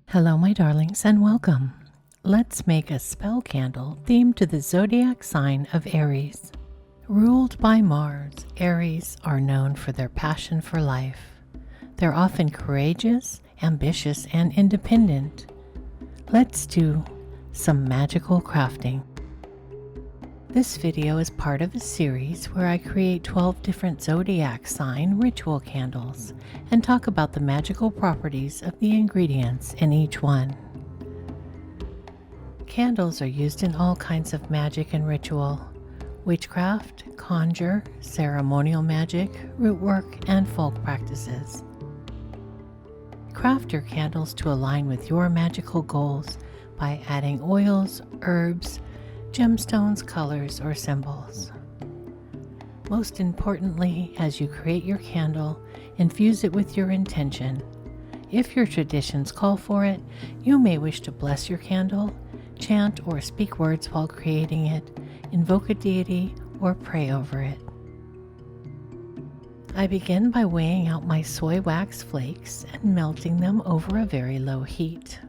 Hello, my darlings, and welcome. Let's make a spell candle themed to the zodiac sign of Aries. Ruled by Mars, Aries are known for their passion for life. They're often courageous, ambitious, and independent. Let's do some magical crafting. This video is part of a series where I create 12 different zodiac sign ritual candles and talk about the magical properties of the ingredients in each one. Candles are used in all kinds of magic and ritual: witchcraft, conjure, ceremonial magic, root work, and folk practices. Craft your candles to align with your magical goals by adding oils, herbs, gemstones, colors, or symbols. Most importantly, as you create your candle, infuse it with your intention. If your traditions call for it, you may wish to bless your candle, chant or speak words while creating it, invoke a deity, or pray over it. I begin by weighing out my soy wax flakes and melting them over a very low heat.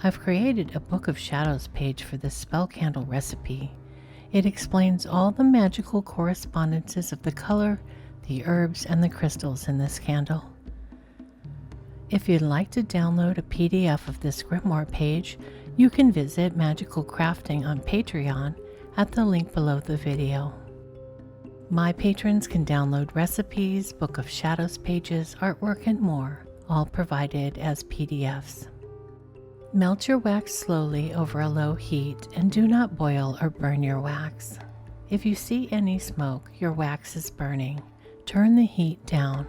I've created a Book of Shadows page for this spell candle recipe. It explains all the magical correspondences of the color, the herbs, and the crystals in this candle. If you'd like to download a PDF of this grimoire page, you can visit Magical Crafting on Patreon at the link below the video. My patrons can download recipes, Book of Shadows pages, artwork, and more, all provided as PDFs. Melt your wax slowly over a low heat and do not boil or burn your wax. If you see any smoke, your wax is burning. Turn the heat down.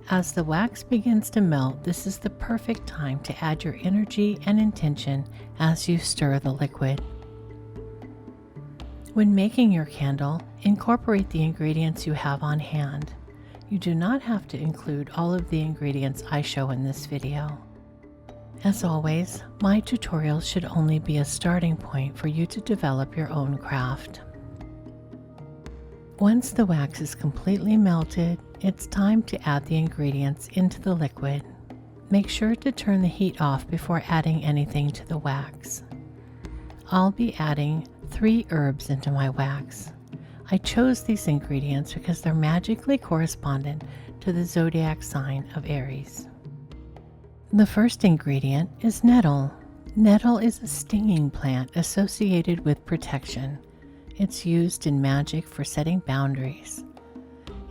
As the wax begins to melt, this is the perfect time to add your energy and intention as you stir the liquid. When making your candle, incorporate the ingredients you have on hand. You do not have to include all of the ingredients I show in this video. As always, my tutorials should only be a starting point for you to develop your own craft. Once the wax is completely melted, it's time to add the ingredients into the liquid. Make sure to turn the heat off before adding anything to the wax. I'll be adding 3 herbs into my wax. I chose these ingredients because they're magically correspondent to the zodiac sign of Aries. The first ingredient is nettle. Nettle is a stinging plant associated with protection. It's used in magic for setting boundaries.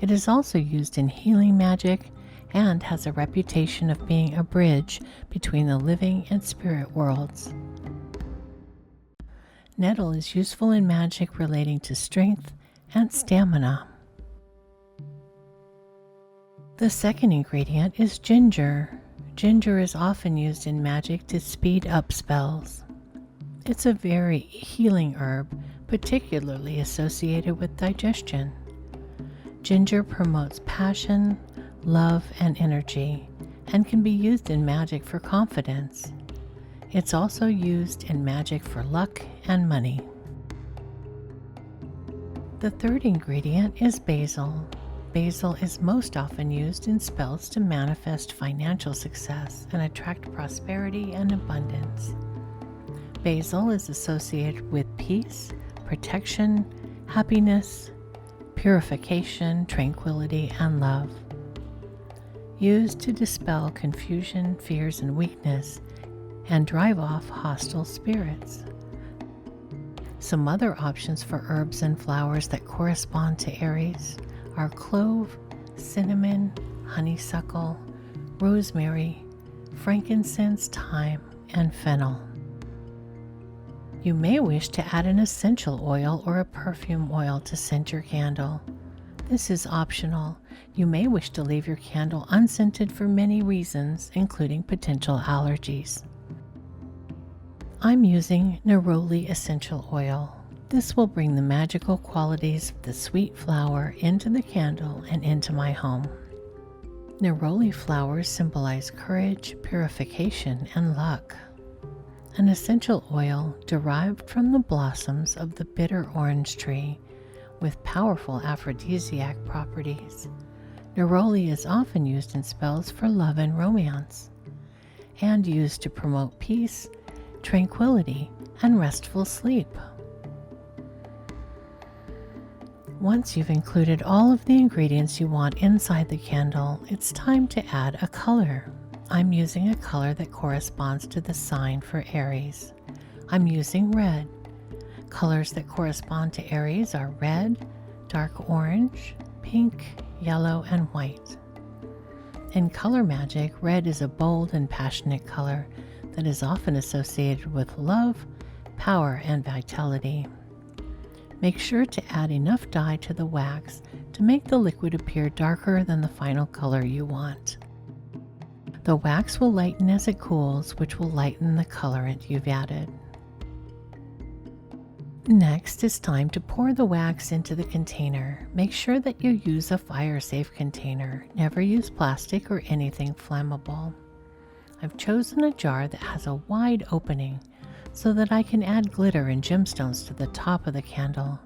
It is also used in healing magic and has a reputation of being a bridge between the living and spirit worlds. Nettle is useful in magic relating to strength and stamina. The second ingredient is ginger. Ginger is often used in magic to speed up spells. It's a very healing herb, particularly associated with digestion. Ginger promotes passion, love, and energy, and can be used in magic for confidence. It's also used in magic for luck and money. The third ingredient is basil. Basil is most often used in spells to manifest financial success and attract prosperity and abundance. Basil is associated with peace, protection, happiness, purification, tranquility, and love. Used to dispel confusion, fears, and weakness, and drive off hostile spirits. Some other options for herbs and flowers that correspond to Aries are clove, cinnamon, honeysuckle, rosemary, frankincense, thyme, and fennel. You may wish to add an essential oil or a perfume oil to scent your candle. This is optional. You may wish to leave your candle unscented for many reasons, including potential allergies. I'm using neroli essential oil. This will bring the magical qualities of the sweet flower into the candle and into my home. Neroli flowers symbolize courage, purification, and luck. An essential oil derived from the blossoms of the bitter orange tree with powerful aphrodisiac properties. Neroli is often used in spells for love and romance. and used to promote peace, tranquility, and restful sleep. Once you've included all of the ingredients you want inside the candle, it's time to add a color. I'm using a color that corresponds to the sign for Aries. I'm using red. Colors that correspond to Aries are red, dark orange, pink, yellow, and white. In color magic, red is a bold and passionate color that is often associated with love, power, and vitality. Make sure to add enough dye to the wax to make the liquid appear darker than the final color you want. The wax will lighten as it cools, which will lighten the colorant you've added. Next, it's time to pour the wax into the container. Make sure that you use a fire-safe container. Never use plastic or anything flammable. I've chosen a jar that has a wide opening so that I can add glitter and gemstones to the top of the candle.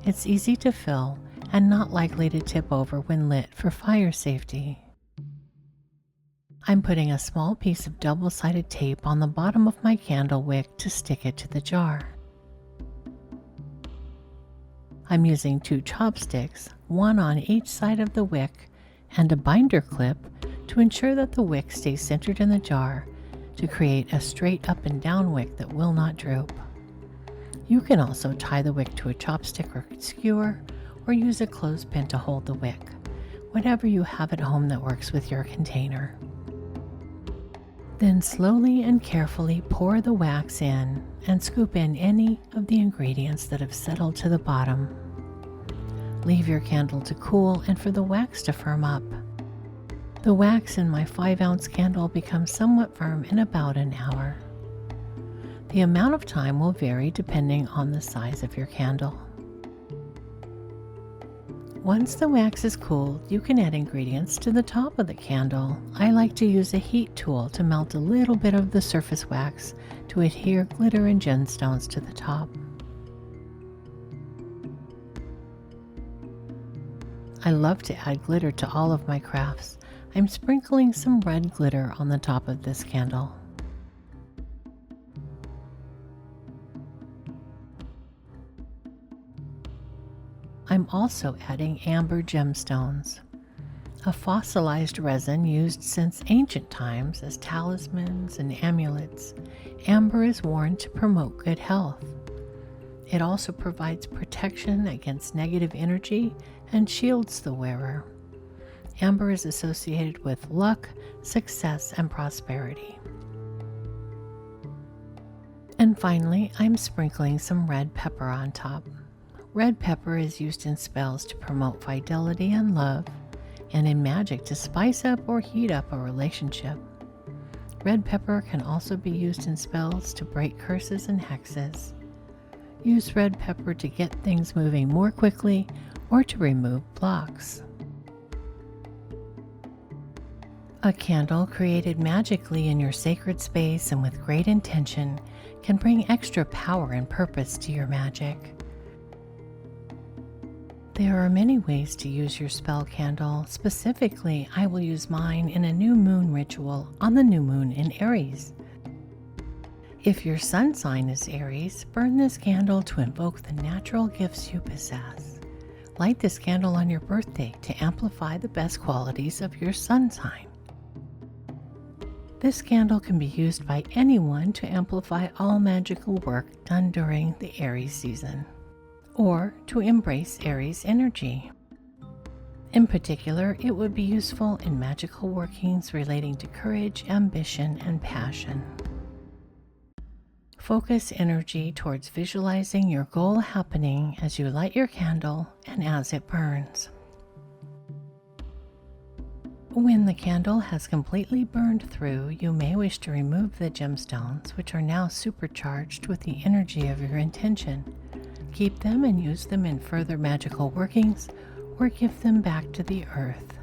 It's easy to fill and not likely to tip over when lit for fire safety. I'm putting a small piece of double-sided tape on the bottom of my candle wick to stick it to the jar. I'm using 2 chopsticks, one on each side of the wick, and a binder clip to ensure that the wick stays centered in the jar to create a straight up and down wick that will not droop. You can also tie the wick to a chopstick or skewer, or use a clothespin to hold the wick, whatever you have at home that works with your container. Then slowly and carefully pour the wax in and scoop in any of the ingredients that have settled to the bottom. Leave your candle to cool and for the wax to firm up. The wax in my 5-ounce candle becomes somewhat firm in about an hour. The amount of time will vary depending on the size of your candle. Once the wax is cooled, you can add ingredients to the top of the candle. I like to use a heat tool to melt a little bit of the surface wax to adhere glitter and gemstones to the top. I love to add glitter to all of my crafts. I'm sprinkling some red glitter on the top of this candle. I'm also adding amber gemstones, a fossilized resin used since ancient times as talismans and amulets. Amber is worn to promote good health. It also provides protection against negative energy and shields the wearer. Amber is associated with luck, success, and prosperity. And finally, I'm sprinkling some red pepper on top. Red pepper is used in spells to promote fidelity and love, and in magic to spice up or heat up a relationship. Red pepper can also be used in spells to break curses and hexes. Use red pepper to get things moving more quickly or to remove blocks. A candle created magically in your sacred space and with great intention can bring extra power and purpose to your magic. There are many ways to use your spell candle. Specifically, I will use mine in a new moon ritual on the new moon in Aries. If your sun sign is Aries, burn this candle to invoke the natural gifts you possess. Light this candle on your birthday to amplify the best qualities of your sun sign. This candle can be used by anyone to amplify all magical work done during the Aries season, or to embrace Aries energy. In particular, it would be useful in magical workings relating to courage, ambition, and passion. Focus energy towards visualizing your goal happening as you light your candle and as it burns. When the candle has completely burned through, you may wish to remove the gemstones, which are now supercharged with the energy of your intention. Keep them and use them in further magical workings, or give them back to the earth.